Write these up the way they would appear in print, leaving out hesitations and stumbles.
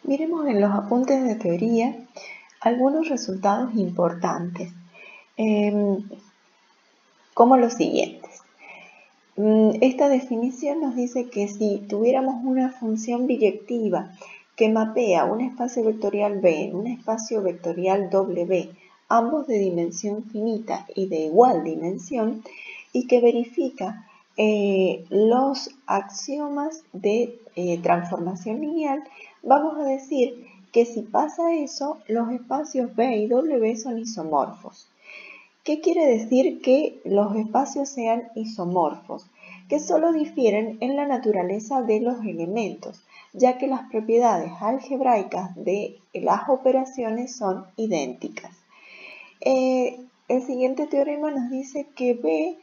Miremos en los apuntes de teoría algunos resultados importantes, como los siguientes. Esta definición nos dice que si tuviéramos una función biyectiva que mapea un espacio vectorial B en un espacio vectorial W, ambos de dimensión finita y de igual dimensión, y que verifica los axiomas de transformación lineal, vamos a decir que si pasa eso, los espacios B y W son isomorfos. ¿Qué quiere decir que los espacios sean isomorfos? Que solo difieren en la naturaleza de los elementos, ya que las propiedades algebraicas de las operaciones son idénticas. El siguiente teorema nos dice que B,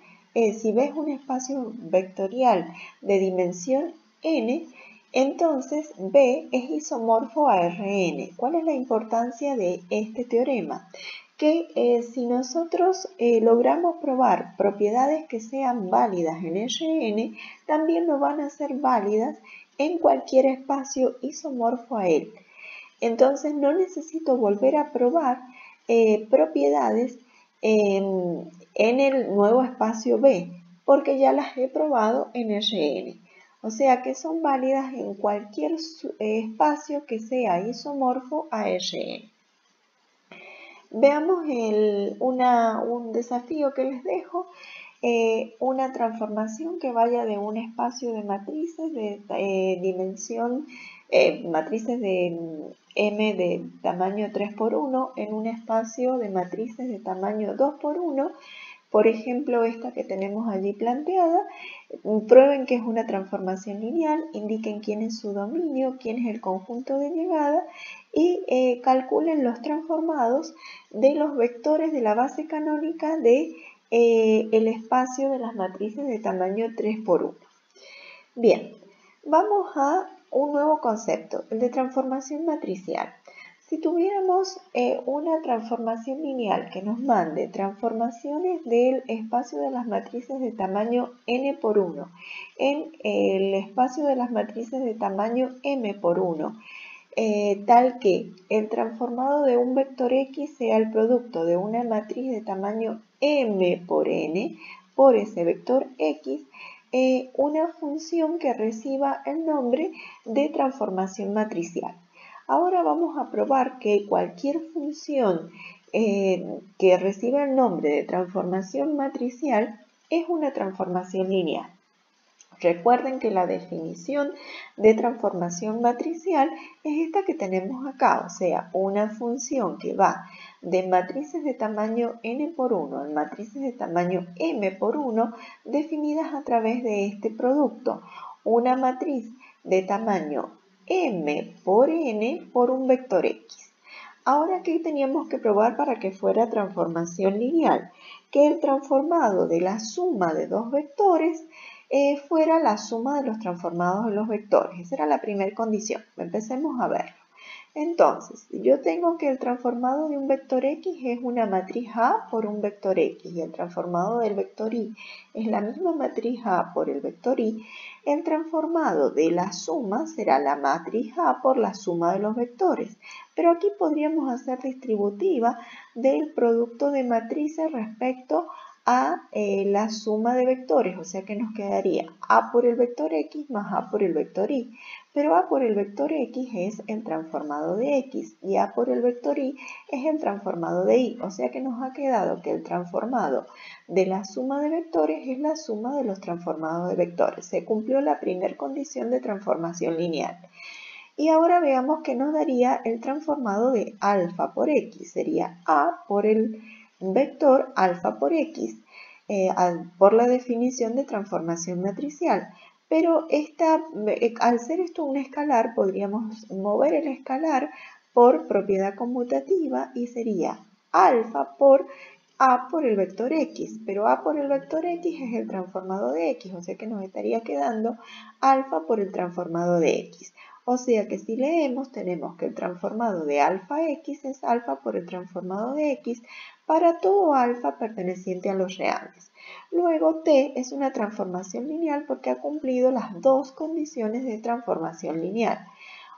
si B es un espacio vectorial de dimensión n, entonces B es isomorfo a Rn. ¿Cuál es la importancia de este teorema? Que si nosotros logramos probar propiedades que sean válidas en Rn, también lo van a ser válidas en cualquier espacio isomorfo a él. Entonces no necesito volver a probar propiedades en el nuevo espacio B, porque ya las he probado en Rn. O sea que son válidas en cualquier espacio que sea isomorfo a Rn. Veamos un desafío que les dejo, una transformación que vaya de un espacio de matrices de dimensión, matrices de M de tamaño 3×1 en un espacio de matrices de tamaño 2×1. Por ejemplo, esta que tenemos allí planteada, prueben que es una transformación lineal, indiquen quién es su dominio, quién es el conjunto de llegada y calculen los transformados de los vectores de la base canónica de el espacio de las matrices de tamaño 3×1. Bien, vamos a un nuevo concepto, el de transformación matricial. Si tuviéramos una transformación lineal que nos mande transformaciones del espacio de las matrices de tamaño n×1 en el espacio de las matrices de tamaño m×1, tal que el transformado de un vector X sea el producto de una matriz de tamaño m por n por ese vector X, una función que reciba el nombre de transformación matricial. Ahora vamos a probar que cualquier función que reciba el nombre de transformación matricial es una transformación lineal. Recuerden que la definición de transformación matricial es esta que tenemos acá, o sea, una función que va de matrices de tamaño n×1 en matrices de tamaño m×1 definidas a través de este producto, una matriz de tamaño m por n por un vector X. Ahora, ¿qué teníamos que probar para que fuera transformación lineal? Que el transformado de la suma de dos vectores fuera la suma de los transformados de los vectores. Esa era la primera condición. Empecemos a verlo. Entonces, yo tengo que el transformado de un vector X es una matriz A por un vector X y el transformado del vector Y es la misma matriz A por el vector Y. El transformado de la suma será la matriz A por la suma de los vectores. Pero aquí podríamos hacer distributiva del producto de matrices respecto a la suma de vectores, o sea que nos quedaría A por el vector X más A por el vector Y, pero A por el vector X es el transformado de X y A por el vector Y es el transformado de Y, o sea que nos ha quedado que el transformado de la suma de vectores es la suma de los transformados de vectores. Se cumplió la primera condición de transformación lineal. Y ahora veamos que nos daría el transformado de alfa por X, sería A por el vector alfa por X, por la definición de transformación matricial. Pero al ser esto un escalar, podríamos mover el escalar por propiedad conmutativa y sería alfa por A por el vector X, pero A por el vector X es el transformado de X, o sea que nos estaría quedando alfa por el transformado de X. O sea que si leemos, tenemos que el transformado de alfa X es alfa por el transformado de X para todo alfa perteneciente a los reales. Luego T es una transformación lineal porque ha cumplido las dos condiciones de transformación lineal.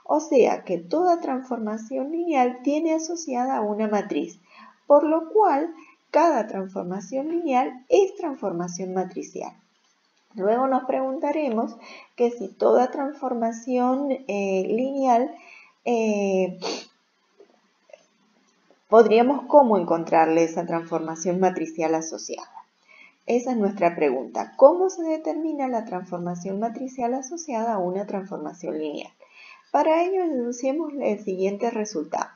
O sea que toda transformación lineal tiene asociada a una matriz, por lo cual cada transformación lineal es transformación matricial. Luego nos preguntaremos que si toda transformación lineal, podríamos cómo encontrarle esa transformación matricial asociada. Esa es nuestra pregunta. ¿Cómo se determina la transformación matricial asociada a una transformación lineal? Para ello deducimos el siguiente resultado.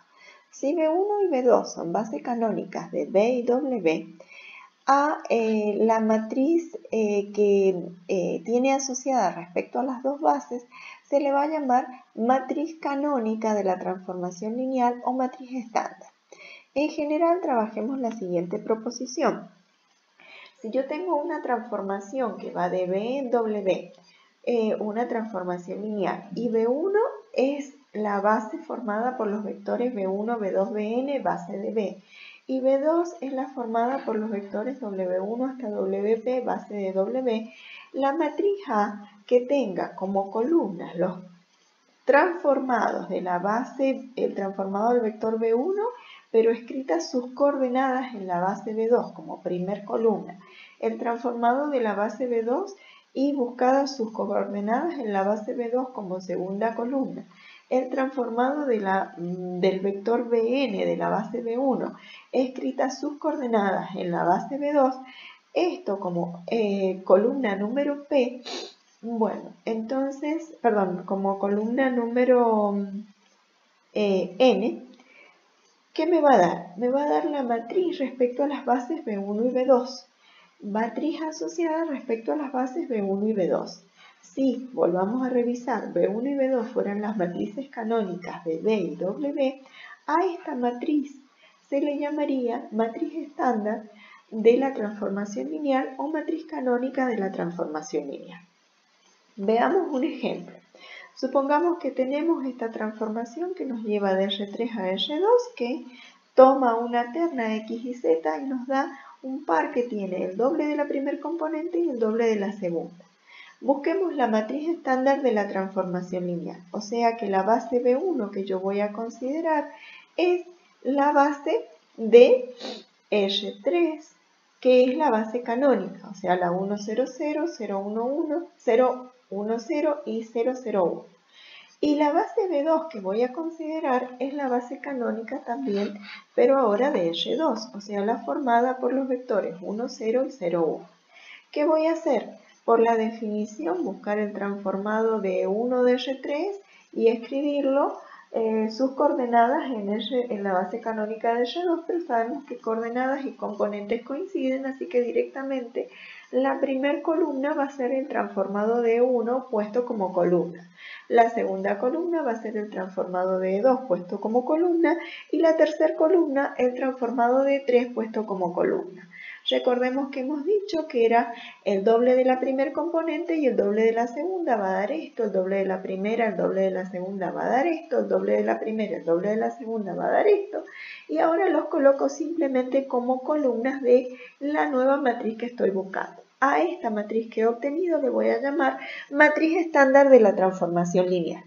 Si B1 y B2 son bases canónicas de B y W, a la matriz que tiene asociada respecto a las dos bases se le va a llamar matriz canónica de la transformación lineal o matriz estándar. En general, trabajemos la siguiente proposición. Si yo tengo una transformación que va de B en W, una transformación lineal, y B1 es la base formada por los vectores B1, B2, Bn, base de B, y B2 es la formada por los vectores W1 hasta WP, base de W, la matriz A que tenga como columnas los transformados de la base, el transformado del vector B1, pero escritas sus coordenadas en la base B2 como primer columna, el transformado de la base B2 y buscadas sus coordenadas en la base B2 como segunda columna, el transformado del vector Bn de la base B1, escritas sus coordenadas en la base B2, esto como columna número P. Bueno, entonces, como columna número N, ¿qué me va a dar? Me va a dar la matriz respecto a las bases B1 y B2. Matriz asociada respecto a las bases B1 y B2. Si, volvamos a revisar, B1 y B2 fueran las matrices canónicas de B y W, a esta matriz se le llamaría matriz estándar de la transformación lineal o matriz canónica de la transformación lineal. Veamos un ejemplo. Supongamos que tenemos esta transformación que nos lleva de R3 a R2, que toma una terna X y Z y nos da un par que tiene el doble de la primer componente y el doble de la segunda. Busquemos la matriz estándar de la transformación lineal, o sea que la base B1 que yo voy a considerar es la base de R3, que es la base canónica, o sea la 1, 0, 0, 0, 1, 1, 0, 1, 0 y 0, 0, 1. Y la base B2 que voy a considerar es la base canónica también, pero ahora de R2, o sea la formada por los vectores 1, 0 y 0, 1. ¿Qué voy a hacer? Por la definición, buscar el transformado de 1 de R3 y escribirlo sus coordenadas en la base canónica de R2, pero sabemos que coordenadas y componentes coinciden, así que directamente la primera columna va a ser el transformado de 1 puesto como columna. La segunda columna va a ser el transformado de 2 puesto como columna y la tercera columna el transformado de 3 puesto como columna. Recordemos que hemos dicho que era el doble de la primera componente y el doble de la segunda va a dar esto, el doble de la primera, el doble de la segunda va a dar esto, el doble de la primera, el doble de la segunda va a dar esto. Y ahora los coloco simplemente como columnas de la nueva matriz que estoy buscando. A esta matriz que he obtenido le voy a llamar matriz estándar de la transformación lineal.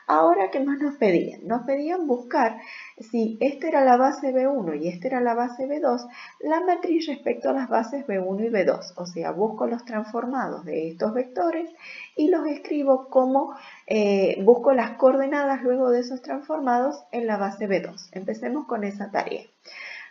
Ahora, ¿qué más nos pedían? Nos pedían buscar, si esta era la base B1 y esta era la base B2, la matriz respecto a las bases B1 y B2. O sea, busco los transformados de estos vectores y los escribo como, busco las coordenadas luego de esos transformados en la base B2. Empecemos con esa tarea.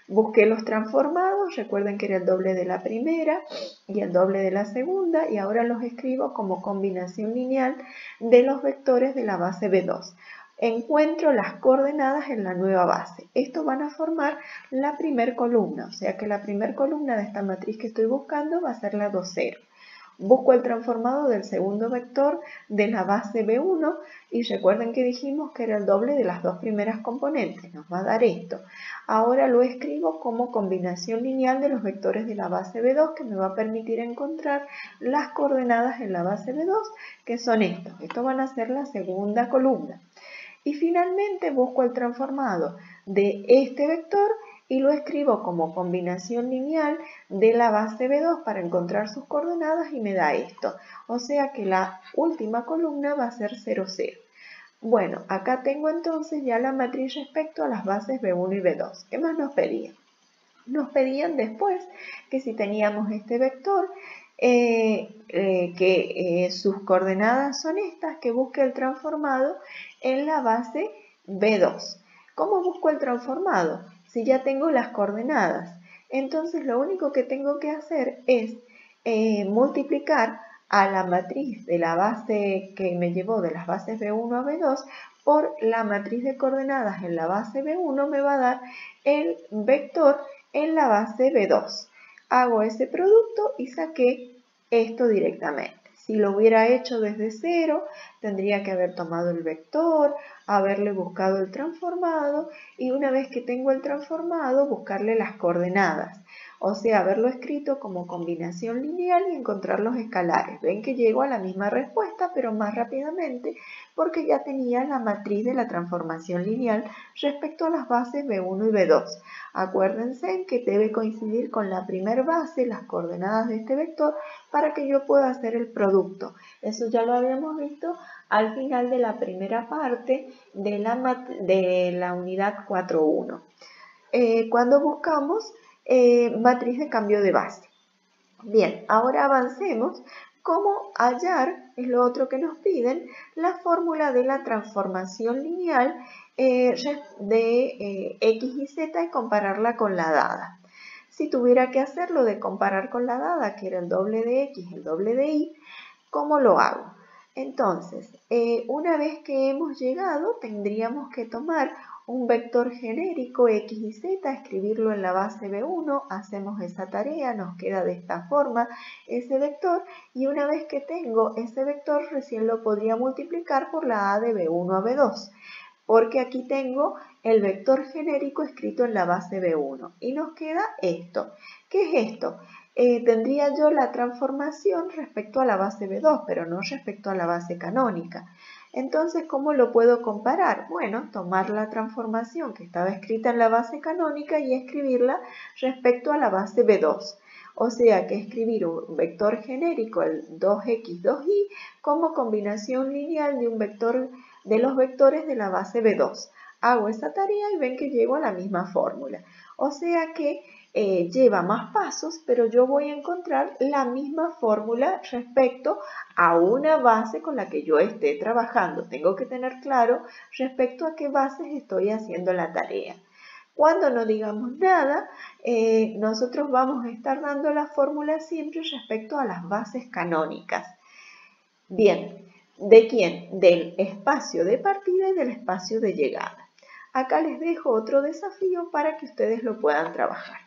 Busqué los transformados, recuerden que era el doble de la primera y el doble de la segunda, y ahora los escribo como combinación lineal de los vectores de la base B2. Encuentro las coordenadas en la nueva base. Estos van a formar la primera columna, o sea que la primera columna de esta matriz que estoy buscando va a ser la 2, 0. Busco el transformado del segundo vector de la base B1 y recuerden que dijimos que era el doble de las dos primeras componentes, nos va a dar esto. Ahora lo escribo como combinación lineal de los vectores de la base B2 que me va a permitir encontrar las coordenadas en la base B2 que son estos. Estos van a ser la segunda columna. Y finalmente busco el transformado de este vector y lo escribo como combinación lineal de la base B2 para encontrar sus coordenadas y me da esto. O sea que la última columna va a ser 0, 0. Bueno, acá tengo entonces ya la matriz respecto a las bases B1 y B2. ¿Qué más nos pedían? Nos pedían después que si teníamos este vector, sus coordenadas son estas, que busque el transformado en la base B2. ¿Cómo busco el transformado? Si ya tengo las coordenadas, entonces lo único que tengo que hacer es multiplicar a la matriz de la base que me llevó de las bases B1 a B2 por la matriz de coordenadas en la base B1, me va a dar el vector en la base B2. Hago ese producto y saqué esto directamente. Si lo hubiera hecho desde cero, tendría que haber tomado el vector, haberle buscado el transformado y una vez que tengo el transformado, buscarle las coordenadas. O sea, haberlo escrito como combinación lineal y encontrar los escalares. Ven que llego a la misma respuesta, pero más rápidamente, porque ya tenía la matriz de la transformación lineal respecto a las bases B1 y B2. Acuérdense que debe coincidir con la primera base, las coordenadas de este vector, para que yo pueda hacer el producto. Eso ya lo habíamos visto al final de la primera parte de la unidad 4.1. Cuando buscamos matriz de cambio de base. Bien, ahora avancemos. ¿Cómo hallar? Es lo otro que nos piden, la fórmula de la transformación lineal de x y z y compararla con la dada. Si tuviera que hacerlo de comparar con la dada, que era el doble de x, el doble de y, ¿cómo lo hago? Entonces, una vez que hemos llegado, tendríamos que tomar un vector genérico x y z, escribirlo en la base B1, hacemos esa tarea, nos queda de esta forma ese vector y una vez que tengo ese vector recién lo podría multiplicar por la a de B1 a B2, porque aquí tengo el vector genérico escrito en la base B1 y nos queda esto. ¿Qué es esto? Tendría yo la transformación respecto a la base B2, pero no respecto a la base canónica. Entonces, ¿cómo lo puedo comparar? Bueno, tomar la transformación que estaba escrita en la base canónica y escribirla respecto a la base B2. O sea que escribir un vector genérico, el 2x, 2y, como combinación lineal de un vector de los vectores de la base B2. Hago esa tarea y ven que llego a la misma fórmula. O sea que lleva más pasos, pero yo voy a encontrar la misma fórmula respecto a una base con la que yo esté trabajando. Tengo que tener claro respecto a qué bases estoy haciendo la tarea. Cuando no digamos nada, nosotros vamos a estar dando la fórmula siempre respecto a las bases canónicas. Bien, ¿de quién? Del espacio de partida y del espacio de llegada. Acá les dejo otro desafío para que ustedes lo puedan trabajar.